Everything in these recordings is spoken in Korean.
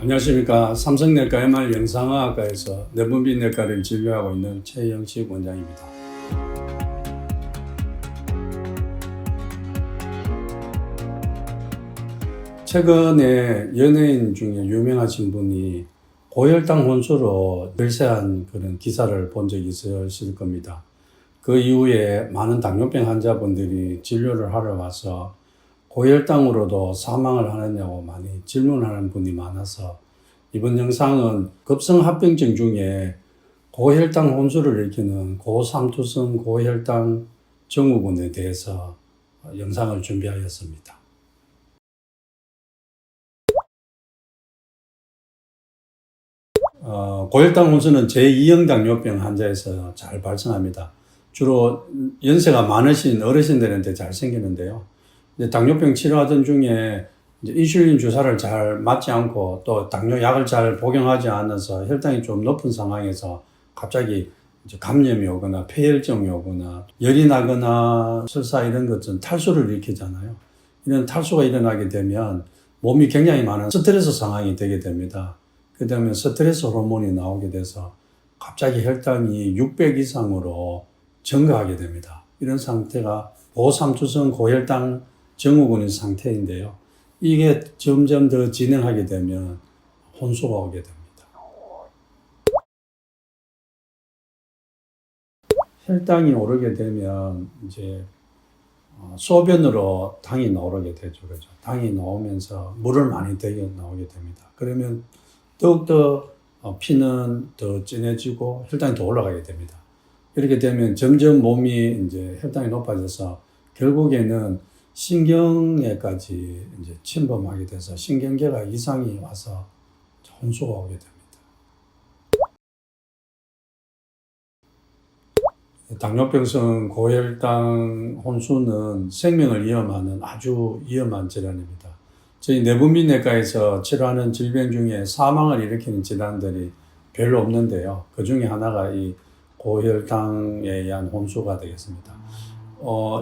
안녕하십니까. 삼성내과 MR 영상의학과에서 내분비내과를 진료하고 있는 최영식 원장입니다. 최근에 연예인 중에 유명하신 분이 고혈당 혼수로 별세한 그런 기사를 본 적이 있으실 겁니다. 그 이후에 많은 당뇨병 환자분들이 진료를 하러 와서 고혈당으로도 사망을 하느냐고 많이 질문하는 분이 많아서 이번 영상은 급성합병증 중에 고혈당 혼수를 일으키는 고삼투성 고혈당 증후군에 대해서 영상을 준비하였습니다. 고혈당 혼수는 제2형 당뇨병 환자에서 잘 발생합니다. 주로 연세가 많으신 어르신들한테 잘 생기는데요. 당뇨병 치료하던 중에 인슐린 주사를 잘 맞지 않고 또 당뇨약을 잘 복용하지 않아서 혈당이 좀 높은 상황에서 갑자기 감염이 오거나 폐혈증이 오거나 열이 나거나 설사 이런 것은 탈수를 일으키잖아요. 이런 탈수가 일어나게 되면 몸이 굉장히 많은 스트레스 상황이 되게 됩니다. 그 다음에 스트레스 호르몬이 나오게 돼서 갑자기 혈당이 600 이상으로 증가하게 됩니다. 이런 상태가 고삼투성 고혈당 증후군의 상태인데요. 이게 점점 더 진행하게 되면 혼수가 오게 됩니다. 혈당이 오르게 되면 이제 소변으로 당이 나오게 되죠. 그죠? 당이 나오면서 물을 많이 되게 나오게 됩니다. 그러면 더욱더 피는 더 진해지고 혈당이 더 올라가게 됩니다. 이렇게 되면 점점 몸이 이제 혈당이 높아져서 결국에는 신경에까지 이제 침범하게 돼서 신경계가 이상이 와서 혼수가 오게 됩니다. 당뇨병성 고혈당 혼수는 생명을 위험하는 아주 위험한 질환입니다. 저희 내분비내과에서 치료하는 질병 중에 사망을 일으키는 질환들이 별로 없는데요. 그 중에 하나가 이 고혈당에 의한 혼수가 되겠습니다.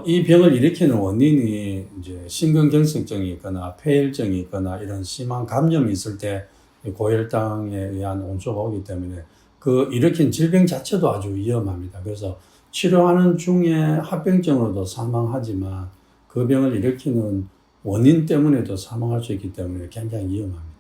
이 병을 일으키는 원인이 이제 심근경색증이 있거나 폐혈증이 있거나 이런 심한 감염이 있을 때 고혈당에 의한 혼수가 오기 때문에 그 일으킨 질병 자체도 아주 위험합니다. 그래서 치료하는 중에 합병증으로도 사망하지만 그 병을 일으키는 원인 때문에도 사망할 수 있기 때문에 굉장히 위험합니다.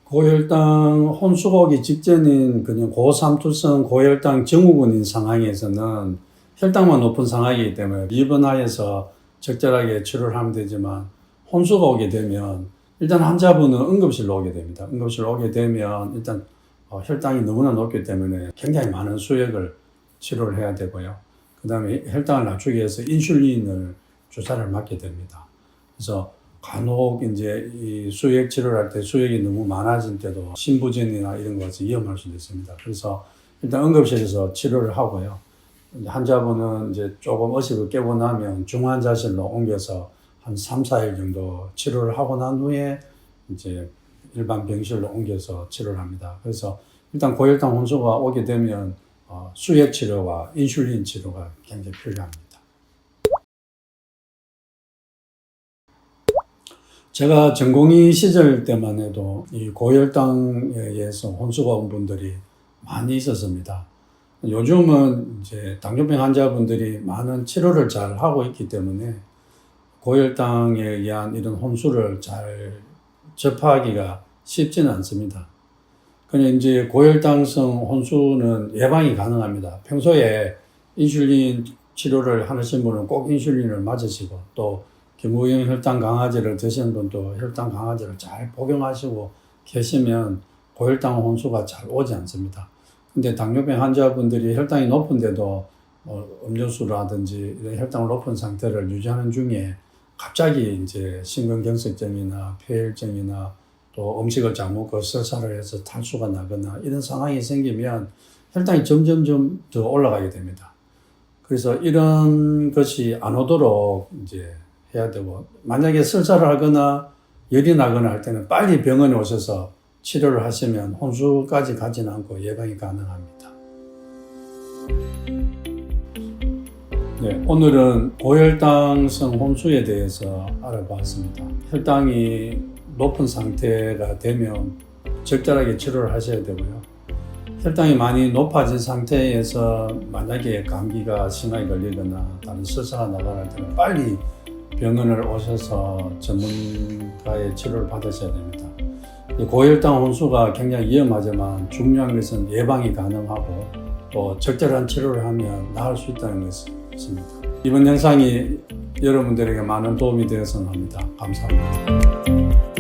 고혈당 혼수가 오기 직전인 그냥 고삼투성 고혈당 증후군인 상황에서는 혈당만 높은 상황이기 때문에 입원하여서 적절하게 치료를 하면 되지만 혼수가 오게 되면 일단 환자분은 응급실로 오게 됩니다. 응급실로 오게 되면 일단 혈당이 너무나 높기 때문에 굉장히 많은 수액을 치료를 해야 되고요. 그 다음에 혈당을 낮추기 위해서 인슐린을 주사를 맞게 됩니다. 그래서 간혹 이제 이 수액 치료를 할 때 수액이 너무 많아질 때도 심부전이나 이런 것이 위험할 수도 있습니다. 그래서 일단 응급실에서 치료를 하고요. 환자분은 이제 조금 의식을 깨고 나면 중환자실로 옮겨서 한 3, 4일 정도 치료를 하고 난 후에 이제 일반 병실로 옮겨서 치료를 합니다. 그래서 일단 고혈당 혼수가 오게 되면 수액 치료와 인슐린 치료가 굉장히 필요합니다. 제가 전공의 시절 때만 해도 이 고혈당에 의해서 혼수가 온 분들이 많이 있었습니다. 요즘은 이제 당뇨병 환자분들이 많은 치료를 잘 하고 있기 때문에 고혈당에 의한 이런 혼수를 잘 접하기가 쉽지는 않습니다. 그냥 이제 고혈당성 혼수는 예방이 가능합니다. 평소에 인슐린 치료를 하시는 분은 꼭 인슐린을 맞으시고 또 기무형 혈당 강화제를 드시는 분도 혈당 강화제를 잘 복용하시고 계시면 고혈당 혼수가 잘 오지 않습니다. 근데 당뇨병 환자분들이 혈당이 높은데도 음료수라든지 이런 혈당을 높은 상태를 유지하는 중에 갑자기 이제 심근경색증이나 폐혈증이나 또 음식을 잘못 먹고 설사를 해서 탈수가 나거나 이런 상황이 생기면 혈당이 점점 더 올라가게 됩니다. 그래서 이런 것이 안 오도록 이제 해야 되고, 만약에 설사를 하거나 열이 나거나 할 때는 빨리 병원에 오셔서 치료를 하시면 혼수까지 가지는 않고 예방이 가능합니다. 네, 오늘은 고혈당성 혼수에 대해서 알아봤습니다. 혈당이 높은 상태가 되면 적절하게 치료를 하셔야 되고요. 혈당이 많이 높아진 상태에서 만약에 감기가 심하게 걸리거나 다른 설사가 나거나 할 때는 빨리 병원을 오셔서 전문가의 치료를 받으셔야 됩니다. 고혈당 혼수가 굉장히 위험하지만 중요한 것은 예방이 가능하고 또 적절한 치료를 하면 나을 수 있다는 것입니다. 이번 영상이 여러분들에게 많은 도움이 되었으면 합니다. 감사합니다.